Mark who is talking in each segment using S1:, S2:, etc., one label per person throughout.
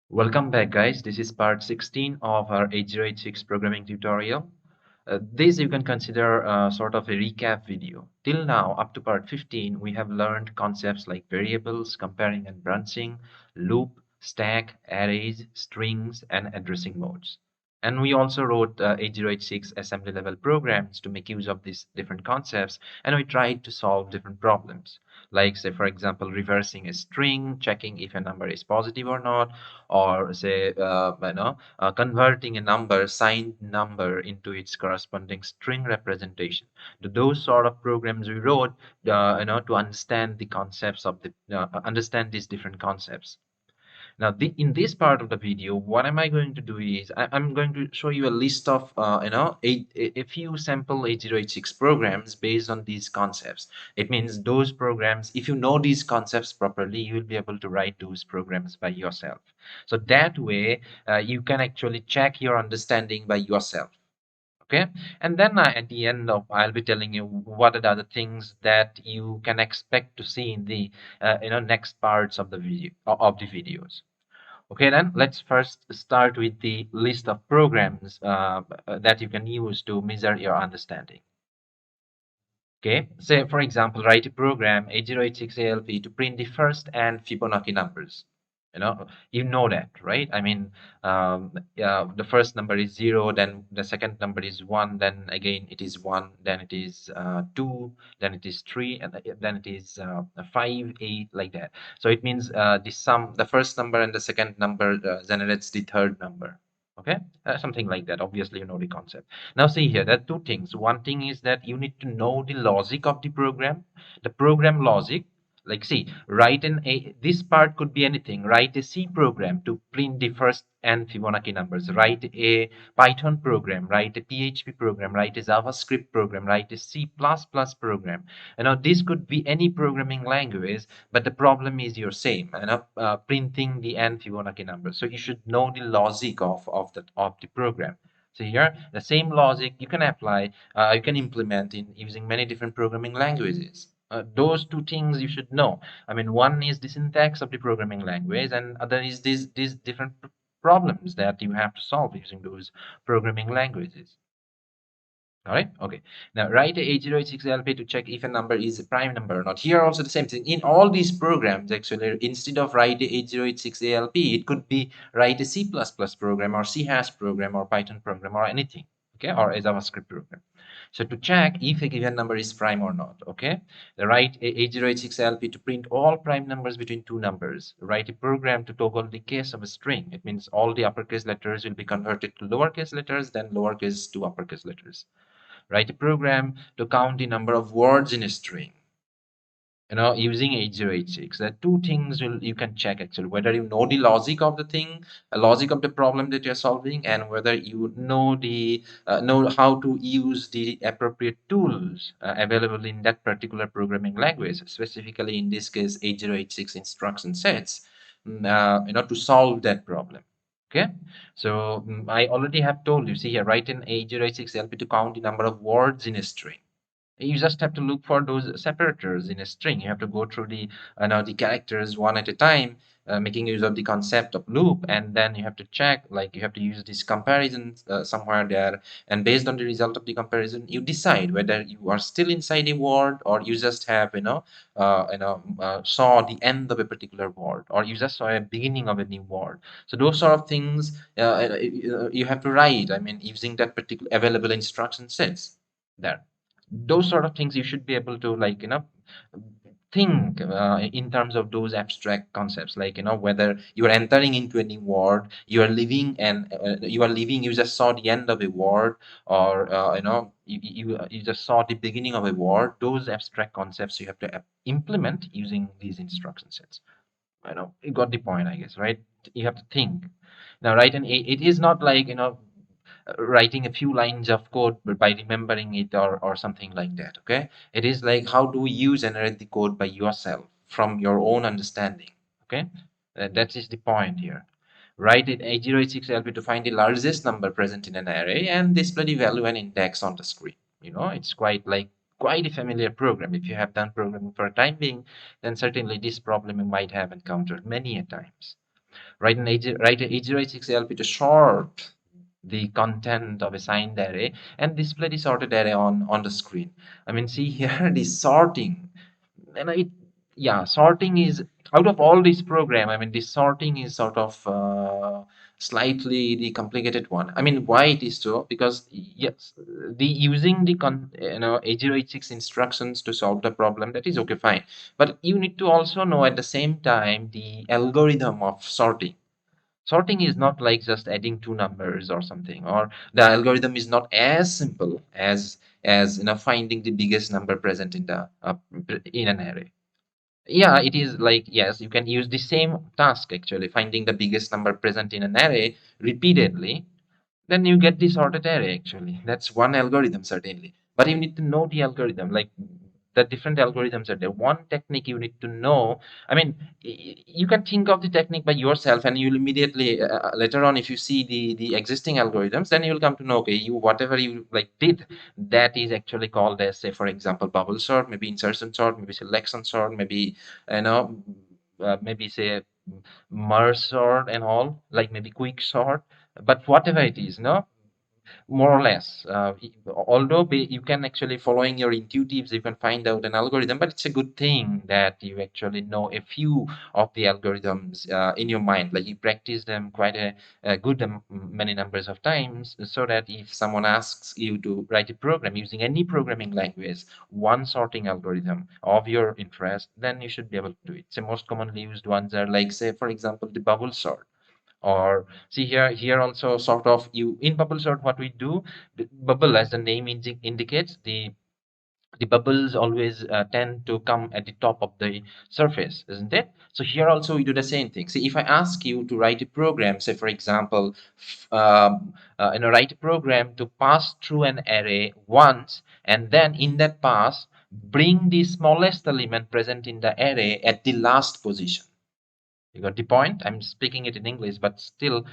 S1: Welcome back, guys. This is part 16 of our 8086 programming tutorial. This you can consider sort of a recap video. Till now, up to part 15, we have learned concepts like variables, comparing and branching, loop, stack, arrays, strings, and addressing modes. And we also wrote 8086 assembly level programs to make use of these different concepts, and we tried to solve different problems. Like, say, for example, reversing a string, checking if a number is positive or not, or say, converting a number, signed number, into its corresponding string representation. Those sort of programs we wrote, to understand the concepts of the understand these different concepts. Now, in this part of the video, what am I going to do is I'm going to show you a list of, a few sample 8086 programs based on these concepts. It means those programs, if you know these concepts properly, you will be able to write those programs by yourself. So that way, you can actually check your understanding by yourself. Okay, and then at the end of I'll be telling you what are the other things that you can expect to see in the next parts of the videos. Okay, then let's first start with the list of programs that you can use to measure your understanding. Okay, say for example, write a program 8086 ALP to print the first and Fibonacci numbers. You know that, right? I mean, the first number is 0, then the second number is 1, then again it is 1, then it is 2, then it is 3, and then it is 5, 8, like that. So it means the first number and the second number generates the third number. Okay, something like that. Obviously, you know the concept. Now, see here, there are two things. One thing is that you need to know the logic of the program logic. Like, see, this part could be anything. Write a C program to print the first and Fibonacci numbers. Write a Python program. Write a PHP program. Write a JavaScript program. Write a C++ program. This could be any programming language, but the problem is your same. Printing the and Fibonacci numbers. So you should know the logic of the program. So here, the same logic you can apply, you can implement in using many different programming languages. Those two things you should know. I mean, one is the syntax of the programming language, and other is these different problems that you have to solve using those programming languages. All right. Okay. Now write a 8086 LP to check if a number is a prime number or not. Here also the same thing. In all these programs, actually, instead of write a 8086 ALP, it could be write a C++ program or C hash program or Python program or anything. Okay, or a JavaScript program. So to check if a given number is prime or not. Okay, write a 8086 LP to print all prime numbers between two numbers. Write a program to toggle the case of a string. It means all the uppercase letters will be converted to lowercase letters, then lowercase to uppercase letters. Write a program to count the number of words in a string, using 8086. There are two things you can check, actually, whether you know the logic of the thing, the logic of the problem that you're solving, and whether you know how to use the appropriate tools available in that particular programming language, specifically in this case 8086 instruction sets, to solve that problem. Okay, so I already have told you. See here, write in 8086 LP to count the number of words in a string. You just have to look for those separators in a string. You have to go through the characters one at a time, making use of the concept of loop, and then you have to check, like you have to use this comparison somewhere there, and based on the result of the comparison, you decide whether you are still inside a word, or you just have saw the end of a particular word, or you just saw a beginning of a new word. So those sort of things you have to write. I mean, using that particular available instruction sets there. Those sort of things you should be able to, think in terms of those abstract concepts, like whether you are entering into a new word, you just saw the end of a word, or you just saw the beginning of a word. Those abstract concepts you have to implement using these instruction sets. You got the point, I guess, right? You have to think. Now, right, and it is not like writing a few lines of code by remembering it, or something like that. Okay, it is like, how do you generate the code by yourself from your own understanding? Okay, that is the point here. Write it 8086 LP to find the largest number present in an array and display the value and index on the screen. It's quite a familiar program. If you have done programming for a time being, then certainly this problem you might have encountered many a times. Write an 806 ALP to sort the content of a signed array and display the sorted array on the screen. I mean, see here the sorting, and it, yeah, sorting is out of all this program. I mean, this sorting is sort of slightly the complicated one. I mean, why it is so? Because yes, the using the 8086 instructions to solve the problem, that is okay, fine. But you need to also know at the same time the algorithm of sorting. Sorting is not like just adding two numbers or something, or the algorithm is not as simple as finding the biggest number present in the in an array. Yeah, it is like, yes, you can use the same task actually, finding the biggest number present in an array repeatedly, then you get the sorted array actually. That's one algorithm certainly. But you need to know the algorithm, like the different algorithms are there. One technique you need to know. I mean, you can think of the technique by yourself, and you'll immediately later on, if you see the existing algorithms, then you'll come to know, okay, you whatever you like did, that is actually called as, say, for example, bubble sort, maybe insertion sort, maybe selection sort, maybe you know, maybe say merge sort and all, like maybe quick sort. But whatever it is, no, more or less. Although you can actually, following your intuitives, you can find out an algorithm, but it's a good thing that you actually know a few of the algorithms in your mind. Like you practice them quite a good many numbers of times, so that if someone asks you to write a program using any programming language, one sorting algorithm of your interest, then you should be able to do it. So most commonly used ones are like, say, for example, the bubble sort. Or see here also sort of, you in bubble sort, what we do, the bubble, as the name indicates, the bubbles always tend to come at the top of the surface, isn't it? So here also we do the same thing. See, if I ask you to write a program, say for example, write a program to pass through an array once, and then in that pass bring the smallest element present in the array at the last position. You got the point? I'm speaking it in English, but still,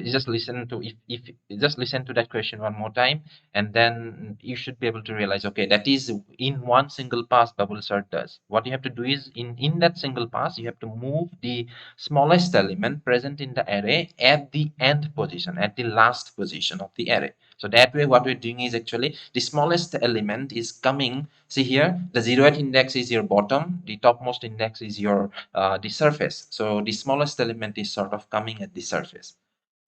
S1: just listen to, if just listen to that question one more time, and then you should be able to realize, okay, that is in one single pass bubble sort does. What you have to do is, in that single pass, you have to move the smallest element present in the array at the end position, at the last position of the array. So that way, what we're doing is actually the smallest element is coming. See here, the 0th index is your bottom, the topmost index is your the surface. So the smallest element is sort of coming at the surface.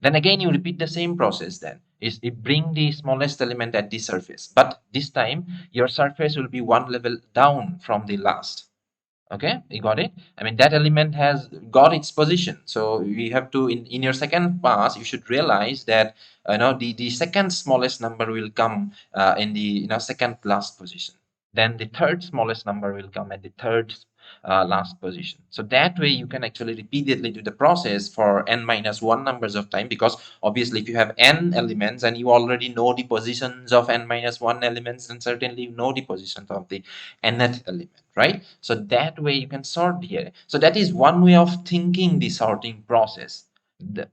S1: Then again, you repeat the same process. Then is it bring the smallest element at the surface, but this time your surface will be one level down from the last. Okay, you got it? I mean, that element has got its position. So you have to, in your second pass, you should realize that the second smallest number will come in the second last position. Then the third smallest number will come at the third last position. So that way you can actually repeatedly do the process for n minus 1 numbers of time, because obviously if you have n elements and you already know the positions of n minus 1 elements, then certainly you know the positions of the nth element, right? So that way you can sort here. So that is one way of thinking the sorting process.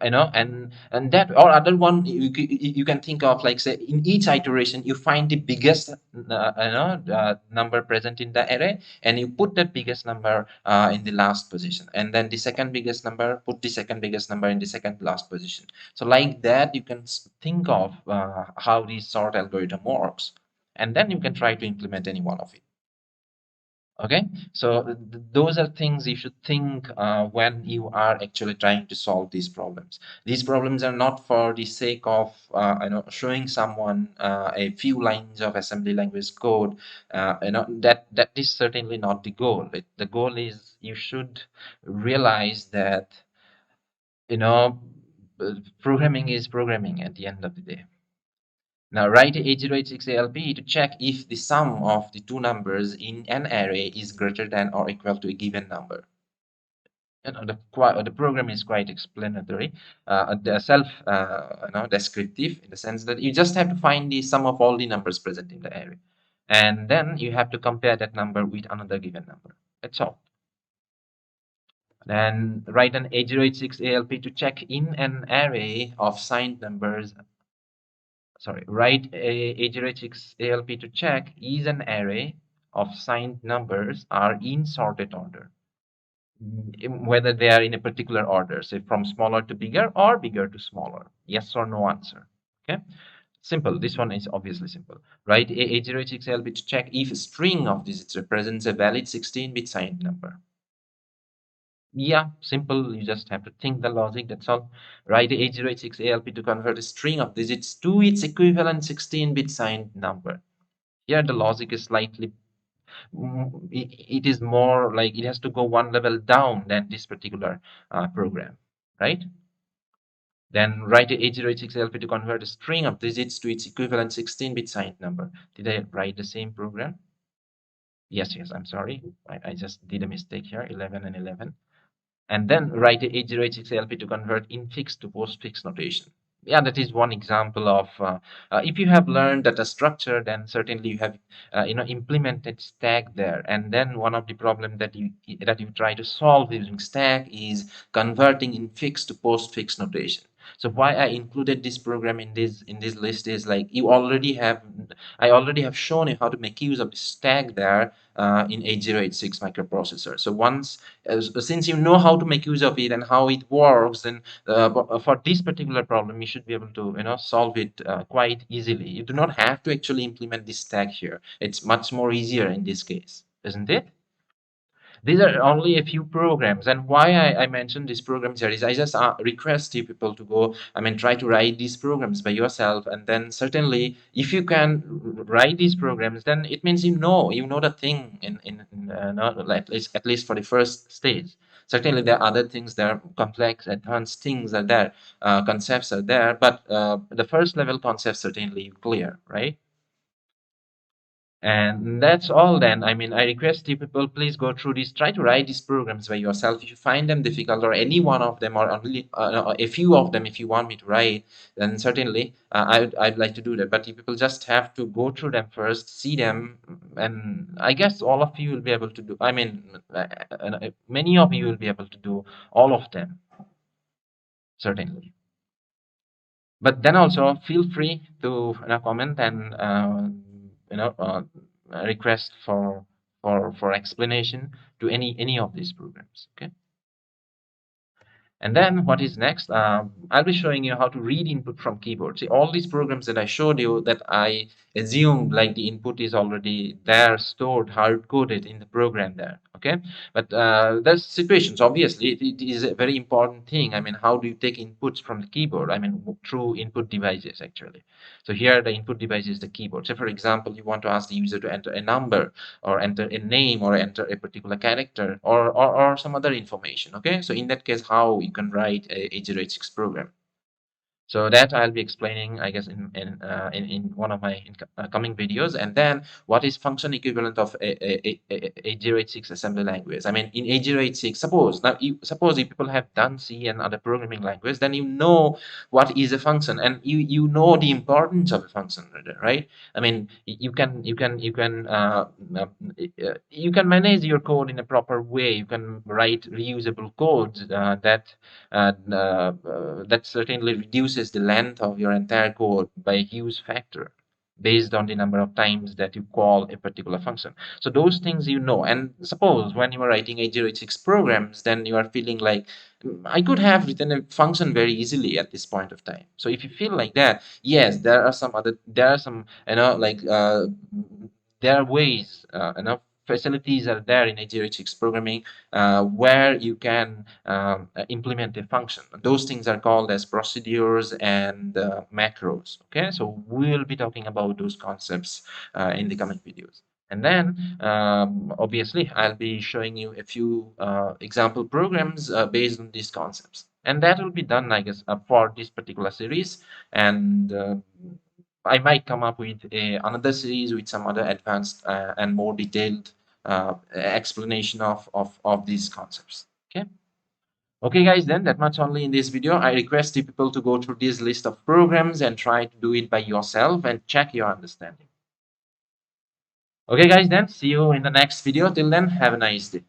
S1: And that, or other one, you can think of, like, say, in each iteration you find the biggest number present in the array, and you put that biggest number in the last position, and then the second biggest number, put the second biggest number in the second last position. So like that you can think of how the sort algorithm works, and then you can try to implement any one of it. Okay, so those are things you should think when you are actually trying to solve these problems. These problems are not for the sake of showing someone a few lines of assembly language code. That is certainly not the goal. The goal is, you should realize that you know programming is programming at the end of the day. Now write 8086 ALP to check if the sum of the two numbers in an array is greater than or equal to a given number. The program is quite explanatory, descriptive, in the sense that you just have to find the sum of all the numbers present in the array, and then you have to compare that number with another given number. That's all. Then write an 8086 ALP to check in an array of signed numbers. Sorry, write a 8086 ALP to check is an array of signed numbers are in sorted order. whether they are in a particular order, say from smaller to bigger or bigger to smaller. Yes or no answer. Okay. Simple. This one is obviously simple. Write a 806 ALP to check if a string of digits represents a valid 16-bit signed number. Yeah, simple. You just have to think the logic. That's all. Write a 806 ALP to convert a string of digits to its equivalent 16-bit signed number. Here the logic is slightly it is more like it has to go one level down than this particular program, right? Then write a 806 LP to convert a string of digits to its equivalent 16-bit signed number. Did I write the same program? Yes, I'm sorry. I just did a mistake here, 11 and 11. And then write a 806 LP to convert infix to postfix notation. Yeah, that is one example of if you have learned data structure, then certainly you have implemented stack there. And then one of the problem that you try to solve using stack is converting infix to postfix notation. So why I included this program in this list is like I already have shown you how to make use of the stack there in 8086 microprocessor. So since you know how to make use of it and how it works, then for this particular problem, you should be able to solve it quite easily. You do not have to actually implement this stack here. It's much more easier in this case, isn't it? These are only a few programs, and why I mentioned these programs here is I just request you people to go, I mean, try to write these programs by yourself, and then certainly if you can write these programs, then it means you know the thing not, at least for the first stage. Certainly there are other things, there are complex advanced things are there, concepts are there, but the first level concepts certainly clear, right? And that's all then. I mean, I request you people, please go through this, try to write these programs by yourself. If you find them difficult or any one of them or only a few of them, if you want me to write, then certainly I'd like to do that. But you people just have to go through them first, see them, and I guess all of you will be able to do, I mean, many of you will be able to do all of them, certainly. But then also feel free to comment and you know uh, request for explanation to any of these programs. Okay. And then what is next? I'll be showing you how to read input from keyboard. See, all these programs that I showed you that I assumed like the input is already there, stored, hard-coded in the program there. Okay, but there's situations. Obviously, it is a very important thing. I mean, how do you take inputs from the keyboard? I mean, through input devices actually. So here the input device is the keyboard. So for example, you want to ask the user to enter a number or enter a name or enter a particular character or some other information. Okay, so in that case, how you can write a 8086 program. So that I'll be explaining, I guess, in one of my coming videos. And then what is function equivalent of a 8086 assembly language? I mean, in 8086, suppose if people have done C and other programming language, then you know what is a function, and you know the importance of a function, right? I mean, you can manage your code in a proper way. You can write reusable codes that certainly reduces the length of your entire code by a huge factor based on the number of times that you call a particular function. So those things you know. And suppose when you are writing 8086 programs, then you are feeling like I could have written a function very easily at this point of time. So if you feel like that, yes, there are some there are ways, facilities are there in 8086 programming where you can implement a function. Those things are called as procedures and macros. Okay, so we'll be talking about those concepts in the coming videos. And then, obviously, I'll be showing you a few example programs based on these concepts. And that will be done, I guess, for this particular series. And I might come up with another series with some other advanced and more detailed explanation of these concepts. Okay. Okay, guys, then that much only in this video. I request you people to go through this list of programs and try to do it by yourself and check your understanding. Okay, guys, then see you in the next video. Till then, have a nice day.